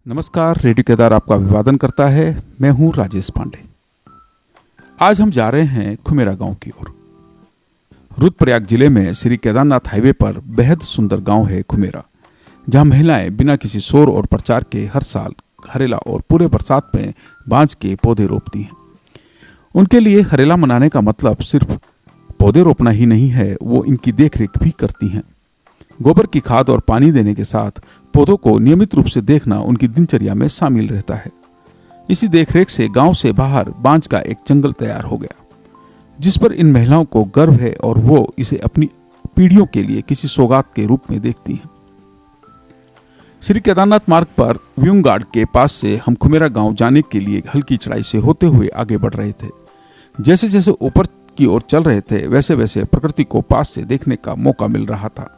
नमस्कार, रेडियो केदार आपका अभिवादन करता है। मैं हूं राजेश पांडे। आज हम जा रहे हैं खुमेरा गांव की ओर। रुद्रप्रयाग जिले में श्री केदारनाथ हाईवे पर बेहद सुंदर गांव है खुमेरा, जहां महिलाएं बिना किसी शोर और प्रचार के हर साल हरेला और पूरे बरसात में बांज के पौधे रोपती हैं। उनके लिए हरेला मनाने का मतलब सिर्फ पौधे रोपना ही नहीं है, वो इनकी देखरेख भी करती हैं। गोबर की खाद और पानी देने के साथ पौधों को नियमित रूप से देखना उनकी दिनचर्या में शामिल रहता है। इसी देखरेख से गांव से बाहर बांज का एक जंगल तैयार हो गया, जिस पर इन महिलाओं को गर्व है और वो इसे अपनी पीढ़ियों के लिए किसी सौगात के रूप में देखती हैं। श्री केदारनाथ मार्ग पर व्यूंगाड़ के पास से हम खुमेरा गांव जाने के लिए हल्की चढ़ाई से होते हुए आगे बढ़ रहे थे। जैसे जैसे ऊपर की ओर चल रहे थे, वैसे वैसे प्रकृति को पास से देखने का मौका मिल रहा था।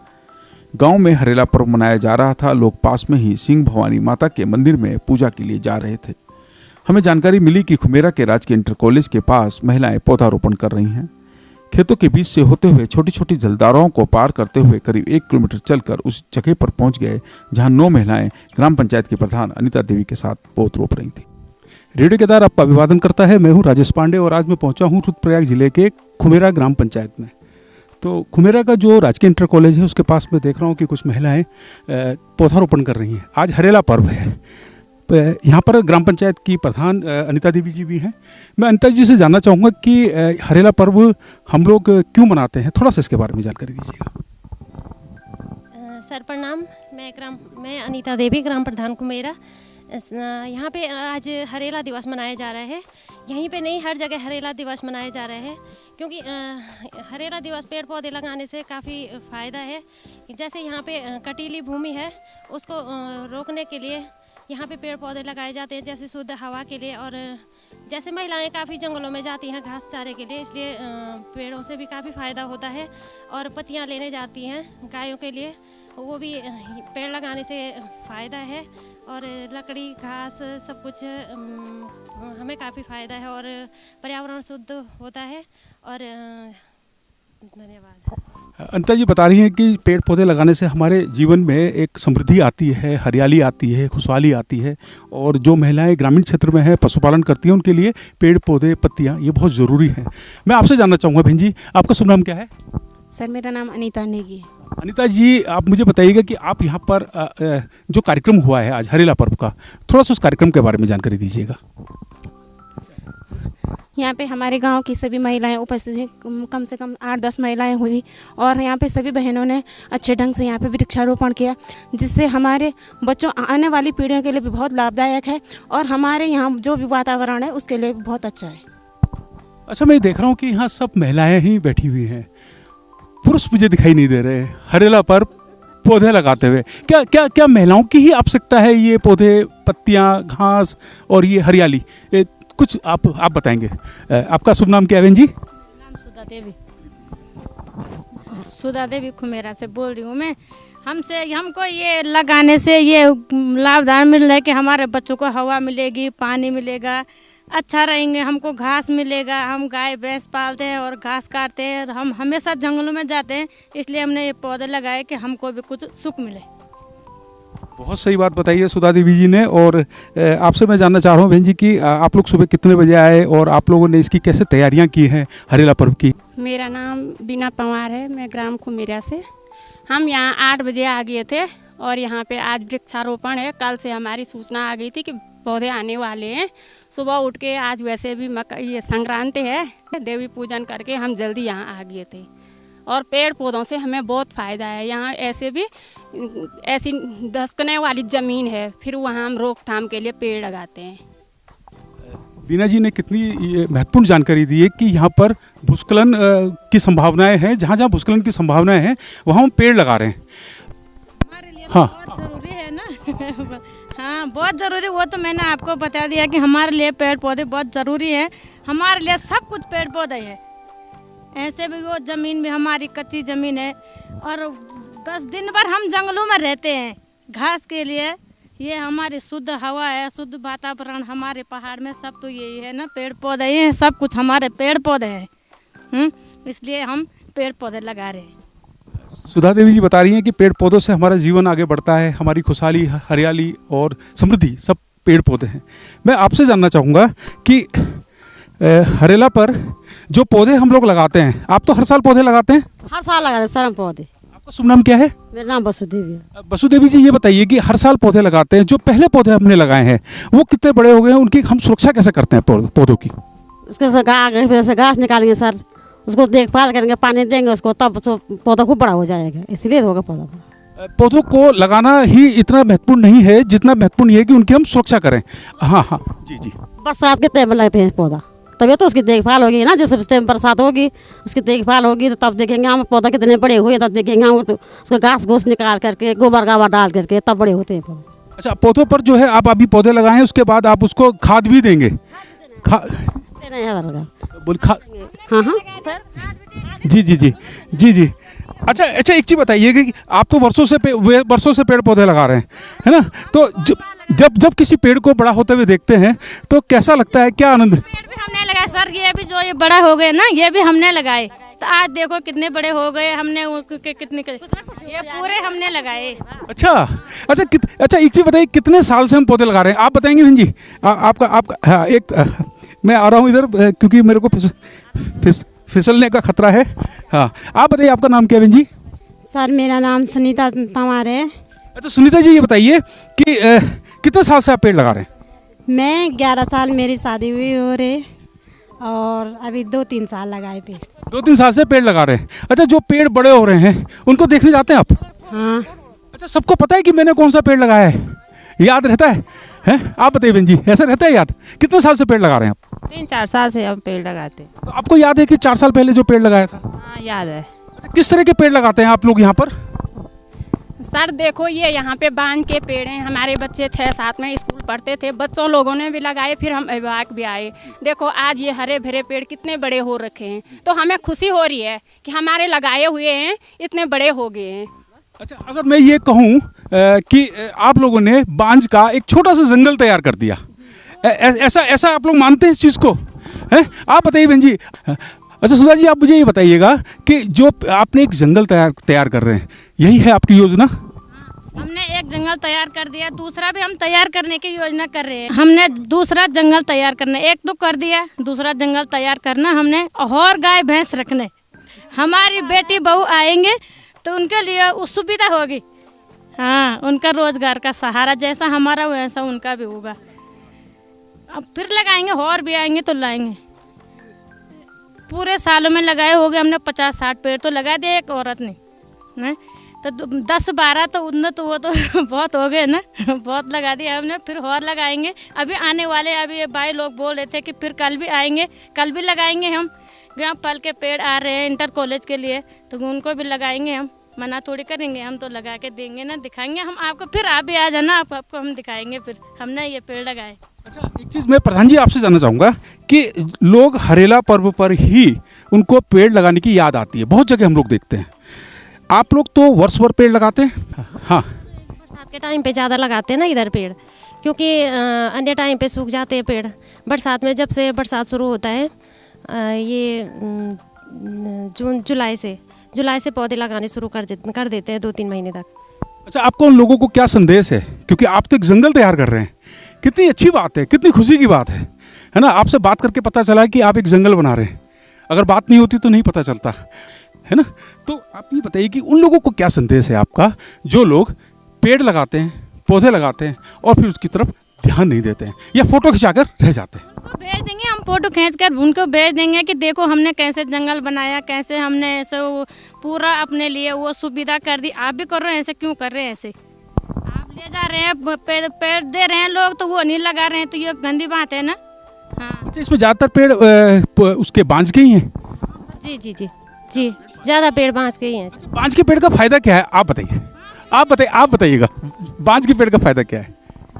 गांव में हरेला पर्व मनाया जा रहा था। लोग पास में ही सिंह भवानी माता के मंदिर में पूजा के लिए जा रहे थे। हमें जानकारी मिली कि खुमेरा के राजकीय इंटर कॉलेज के पास महिलाएं पौधारोपण कर रही हैं। खेतों के बीच से होते हुए छोटी छोटी जलधाराओं को पार करते हुए करीब 1 किलोमीटर चलकर उस जगह पर पहुंच गए जहां 9 महिलाएं ग्राम पंचायत की प्रधान अनिता देवी के साथ पौध रोप रही थी। रेडियो केदार आपका अभिवादन करता है। मैं हूँ राजेश पांडे और आज मैं पहुंचा हूँ रुद्रप्रयाग जिले के खुमेरा ग्राम पंचायत में। तो खुमेरा का जो राजकीय इंटर कॉलेज है उसके पास मैं देख रहा हूँ कि कुछ महिलाएं पौधारोपण कर रही हैं। आज हरेला पर्व है। यहाँ पर ग्राम पंचायत की प्रधान अनिता देवी जी भी हैं। मैं अनिता जी से जानना चाहूँगा कि हरेला पर्व हम लोग क्यों मनाते हैं, थोड़ा सा इसके बारे में जानकारी दीजिएगा। सर प्रणाम। मैं अनिता देवी, ग्राम प्रधान खुमेरा। यहाँ पे आज हरेला दिवस मनाया जा रहा है। यहीं पे नहीं, हर जगह हरेला दिवस मनाया जा रहा है, क्योंकि हरेला दिवस पेड़ पौधे लगाने से काफ़ी फ़ायदा है। जैसे यहाँ पे कटीली भूमि है, उसको रोकने के लिए यहाँ पे पेड़ पौधे लगाए जाते हैं, जैसे शुद्ध हवा के लिए। और जैसे महिलाएं काफ़ी जंगलों में जाती हैं घास चारे के लिए, इसलिए पेड़ों से भी काफ़ी फ़ायदा होता है। और पत्तियाँ लेने जाती हैं गायों के लिए, वो भी पेड़ लगाने से फ़ायदा है। और लकड़ी घास सब कुछ हमें काफ़ी फ़ायदा है और पर्यावरण शुद्ध होता है। और धन्यवाद। अनिता जी बता रही हैं कि पेड़ पौधे लगाने से हमारे जीवन में एक समृद्धि आती है, हरियाली आती है, खुशहाली आती है। और जो महिलाएं ग्रामीण क्षेत्र में हैं, पशुपालन करती हैं, उनके लिए पेड़ पौधे पत्तियां ये बहुत ज़रूरी हैं। मैं आपसे जानना चाहूँगा बहन जी, आपका शुभ नाम क्या है? सर मेरा नाम अनीता नेगी है। अनिता जी, आप मुझे बताइएगा कि आप यहाँ पर जो कार्यक्रम हुआ है आज हरेला पर्व का, थोड़ा सा उस कार्यक्रम के बारे में जानकारी दीजिएगा। यहाँ पे हमारे गांव की सभी महिलाएं उपस्थित हैं, कम से कम 8-10 महिलाएं हुई। और यहाँ पे सभी बहनों ने अच्छे ढंग से यहाँ पे वृक्षारोपण किया, जिससे हमारे बच्चों आने वाली पीढ़ियों के लिए भी बहुत लाभदायक है और हमारे यहाँ जो भी वातावरण है उसके लिए भी बहुत अच्छा है। अच्छा, मैं देख रहा हूँ कि यहाँ सब महिलाएं ही बैठी हुई हैं, पुरुष मुझे दिखाई नहीं दे रहे हरेला पर पौधे लगाते हुए। क्या क्या क्या महिलाओं की ही आवश्यकता है ये पौधे, पत्तियां, घास और ये हरियाली? कुछ आप बताएंगे। आपका शुभ नाम क्या है बहन जी? नाम सुधा देवी खुमेरा से बोल रही हूँ मैं। हमको ये लगाने से ये लाभदायक मिल रहा है कि हमारे बच्चों को हवा मिलेगी, पानी मिलेगा, अच्छा रहेंगे, हमको घास मिलेगा। हम गाय भैंस पालते हैं और घास काटते हैं और हम हमेशा जंगलों में जाते हैं, इसलिए हमने ये पौधे लगाए कि हमको भी कुछ सुख मिले। बहुत सही बात बताई है सुधा देवी जी ने। और आपसे मैं जानना चाह रहा हूँ बहन जी कि आप लोग सुबह कितने बजे आए और आप लोगों ने इसकी कैसे तैयारियाँ की हैं हरेला पर्व की? मेरा नाम बीना पवार है, मैं ग्राम खुमेरा से। हम यहाँ 8 बजे आ गए थे और यहाँ पे आज वृक्षारोपण है। कल से हमारी सूचना आ गई थी कि पौधे आने वाले हैं। सुबह उठ के आज वैसे भी ये संक्रांति है, देवी पूजन करके हम जल्दी यहाँ आ गए थे। और पेड़ पौधों से हमें बहुत फ़ायदा है। यहाँ ऐसी धसकने वाली ज़मीन है, फिर वहाँ हम रोकथाम के लिए पेड़ लगाते हैं। बीना जी ने कितनी महत्वपूर्ण जानकारी दी है कि यहाँ पर भूस्खलन की संभावनाएं हैं। जहाँ जहाँ भूस्खलन की संभावनाएं हैं वहाँ हम पेड़ लगा रहे हैं। हमारे लिए हाँ, बहुत ज़रूरी है ना। हाँ, बहुत ज़रूरी। वो तो मैंने आपको बता दिया कि हमारे लिए पेड़ पौधे बहुत ज़रूरी है। हमारे लिए सब कुछ पेड़ पौधे हैं। ऐसे भी वो ज़मीन भी हमारी कच्ची ज़मीन है और बस दिन भर हम जंगलों में रहते हैं घास के लिए। ये हमारी शुद्ध हवा है, शुद्ध वातावरण हमारे पहाड़ में सब तो यही है ना, पेड़ पौधे हैं, सब कुछ हमारे पेड़ पौधे हैं। इसलिए हम पेड़ पौधे लगा रहे हैं। सुधा देवी जी बता रही हैं कि पेड़ पौधों से हमारा जीवन आगे बढ़ता है, हमारी खुशहाली, हरियाली और समृद्धि सब पेड़ पौधे हैं। मैं आपसे जानना चाहूँगा कि हरेला पर जो पौधे हम लोग लगाते हैं, आप तो हर साल पौधे लगाते हैं? हर साल लगाते हैं सर हम पौधे। आपका शुभ नाम क्या है? मेरा नाम वसुदेवी है। वसुदेवी जी, ये बताइए कि हर साल पौधे लगाते हैं, जो पहले पौधे हमने लगाए हैं वो कितने बड़े हो गए हैं, उनकी हम सुरक्षा कैसे करते हैं पौधों की? उसके से घास निकालेंगे सर, उसको देखभाल करेंगे, पानी देंगे उसको, तब तो पौधा खूब बड़ा हो जाएगा, इसलिए होगा पौधा बड़ा। पौधों को लगाना ही इतना महत्वपूर्ण नहीं है जितना महत्वपूर्ण ये है कि उनकी हम सुरक्षा करें। हाँ हाँ जी जी। बरसात के टाइम में लगते हैं पौधा, तभी तो उसकी देखभाल होगी ना। जैसे टाइम बरसात होगी उसकी देखभाल होगी तो तब देखेंगे हम पौधा कितने बड़े हुए, तब देखेंगे हम तो उसको घास घूस निकाल करके, गोबर गाबर डाल करके तब बड़े होते हैं पौधे। अच्छा, पौधों पर जो है आप अभी पौधे लगाए, उसके बाद आप उसको खाद भी देंगे? बोल खाद? हाँ हाँ जी जी जी जी जी। अच्छा अच्छा, एक चीज़ बताइए कि आप तो वर्षों से पेड़ पौधे लगा रहे हैं, है ना? तो जब किसी पेड़ को बड़ा होते हुए देखते हैं तो कैसा लगता है, क्या आनंद? पेड़ भी हमने लगाए सर, ये भी जो ये बड़ा हो गए ना, ये भी हमने लगाए, तो आज देखो कितने बड़े हो गए। हमने कितने ये पूरे हमने लगाए। अच्छा अच्छा अच्छा, एक चीज़ बताइए, कितने साल से हम पौधे लगा रहे हैं, आप बताएंगे बहन जी? आपका हाँ, मैं आ रहा हूँ इधर क्योंकि मेरे को फिसलने का खतरा है। हाँ, आप बताइए, आपका नाम क्या है बहन जी? सर मेरा नाम सुनीता पवार है। अच्छा सुनीता जी, ये बताइए कि कितने साल से आप पेड़ लगा रहे हैं? मैं 11 साल मेरी शादी हुई हो रही और अभी 2-3 साल लगाए पेड़। 2-3 साल से पेड़ लगा रहे हैं। अच्छा, जो पेड़ बड़े हो रहे हैं उनको देखने जाते हैं आप? हाँ। अच्छा, सबको पता है कि मैंने कौन सा पेड़ लगाया है? याद रहता है? हैं? आप बताइए बहन जी, ऐसा रहता है याद? कितने साल से पेड़ लगा रहे हैं आप? 3-4 साल से हम पेड़ लगाते हैं। तो आपको याद है कि 4 साल पहले जो पेड़ लगाया था? हाँ याद है। अच्छा, किस तरह के पेड़ लगाते हैं आप लोग यहाँ पर? सर देखो, ये यहाँ पे बांज के पेड़ हैं। हमारे बच्चे 6-7 में स्कूल पढ़ते थे, बच्चों लोगों ने भी लगाए, फिर हम अभिभावक भी आए। देखो आज ये हरे भरे पेड़ कितने बड़े हो रखे हैं, तो हमें खुशी हो रही है कि हमारे लगाए हुए हैं इतने बड़े हो गए हैं। अच्छा, अगर मैं ये कहूँ कि आप लोगों ने बांज का एक छोटा सा जंगल तैयार कर दिया, ऐसा आप लोग मानते हैं इस चीज़ को? हैं? आप बताइए बहन जी। अच्छा सुधा जी, आप मुझे ये बताइएगा कि जो आपने एक जंगल तैयार कर रहे हैं, यही है आपकी योजना? हमने एक जंगल तैयार कर दिया, दूसरा भी हम तैयार करने की योजना कर रहे हैं। हमने दूसरा जंगल तैयार करना, एक तो कर दिया, दूसरा जंगल तैयार करना हमने, और गाय भैंस रखने। हमारी बेटी बहू आएंगे तो उनके लिए सुविधा होगी। हाँ, उनका रोजगार का सहारा जैसा हमारा वैसा उनका भी होगा। अब फिर लगाएंगे, और भी आएंगे तो लाएंगे। पूरे सालों में लगाए हो गए हमने 50-60 पेड़ तो लगा दिए एक औरत ने, नहीं तो 10-12 तो उतना तो वो तो बहुत हो गए ना, बहुत लगा दिया हमने, फिर और लगाएंगे। अभी आने वाले, अभी ये भाई लोग बोल रहे थे कि फिर कल भी आएंगे, कल भी लगाएंगे हम। यहाँ फल के पेड़ आ रहे हैं इंटर कॉलेज के लिए, तो उनको भी लगाएंगे हम, मना थोड़ी करेंगे, हम तो लगा के देंगे ना, दिखाएंगे हम आपको। फिर आप भी आ जाना, आपको हम दिखाएंगे फिर हमने ये पेड़ लगाए। अच्छा, एक चीज़ मैं प्रधान जी आपसे जानना चाहूँगा कि लोग हरेला पर्व पर ही उनको पेड़ लगाने की याद आती है, बहुत जगह हम लोग देखते हैं। आप लोग तो वर्ष भर पेड़ लगाते हैं? हाँ, बरसात के टाइम पे ज़्यादा लगाते हैं ना इधर पेड़, क्योंकि अन्य टाइम पे सूख जाते हैं पेड़। बरसात में जब से बरसात शुरू होता है, ये जुलाई से पौधे लगाने शुरू कर देते हैं 2-3 महीने तक। अच्छा, आपको उन लोगों को क्या संदेश है, क्योंकि आप तो एक जंगल तैयार कर रहे हैं, कितनी अच्छी बात है, कितनी खुशी की बात है ना? आपसे बात करके पता चला कि आप एक जंगल बना रहे हैं, अगर बात नहीं होती तो नहीं पता चलता, है ना? तो आप ये बताइए कि उन लोगों को क्या संदेश है आपका, जो लोग पेड़ लगाते हैं, पौधे लगाते हैं और फिर उसकी तरफ ध्यान नहीं देते हैं या फोटो खिंचाकर रह जाते हैं? उनको भेज देंगे हम, फोटो खींचकर उनको भेज देंगे कि देखो हमने कैसे जंगल बनाया, कैसे हमने ऐसे पूरा अपने लिए वो सुविधा कर दी। आप भी कर रहे हैं ऐसे, क्यों कर रहे हैं ऐसे? आप ले जा रहे हैं, पेड़ दे रहे हैं लोग, तो वो नहीं लगा रहे हैं, तो ये गंदी बात है ना। हाँ, अच्छा, इसमें ज़्यादातर पेड़ उसके बांज के ही हैं? जी जी जी जी, ज़्यादा पेड़ बांस के ही हैं। बांज के पेड़ का फायदा क्या है, आप बताइए? आप बताइएगा, बांज के पेड़ का फायदा क्या है?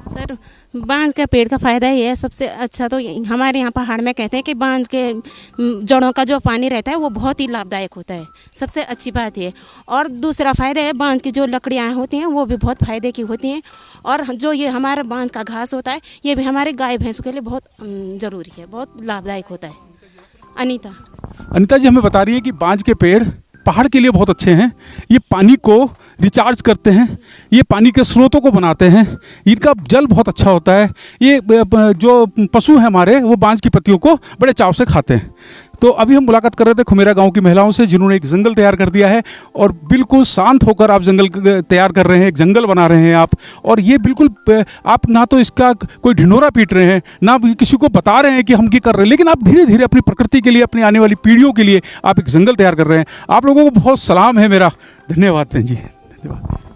सर बांज का पेड़ का फ़ायदा ये है, सबसे अच्छा तो हमारे यहाँ पहाड़ में कहते हैं कि बांज के जड़ों का जो पानी रहता है वो बहुत ही लाभदायक होता है, सबसे अच्छी बात ये। और दूसरा फ़ायदा है, बांज की जो लकड़ियाँ होती हैं वो भी बहुत फ़ायदे की होती हैं। और जो ये हमारा बांज का घास होता है, ये भी हमारे गाय भैंसों के लिए बहुत ज़रूरी है, बहुत लाभदायक होता है। अनीता जी हमें बता रही है कि बांज के पेड़ पहाड़ के लिए बहुत अच्छे हैं। ये पानी को रिचार्ज करते हैं, ये पानी के स्रोतों को बनाते हैं, इनका जल बहुत अच्छा होता है। ये जो पशु हैं हमारे, वो बांज की पत्तियों को बड़े चाव से खाते हैं। तो अभी हम मुलाकात कर रहे थे खुमेरा गांव की महिलाओं से, जिन्होंने एक जंगल तैयार कर दिया है और बिल्कुल शांत होकर आप जंगल तैयार कर रहे हैं, एक जंगल बना रहे हैं आप। और ये बिल्कुल आप ना तो इसका कोई ढिंढोरा पीट रहे हैं, ना किसी को बता रहे हैं कि हम क्या कर रहे हैं, लेकिन आप धीरे धीरे अपनी प्रकृति के लिए, अपनी आने वाली पीढ़ियों के लिए आप एक जंगल तैयार कर रहे हैं। आप लोगों को बहुत सलाम है मेरा। धन्यवाद बहन जी, धन्यवाद।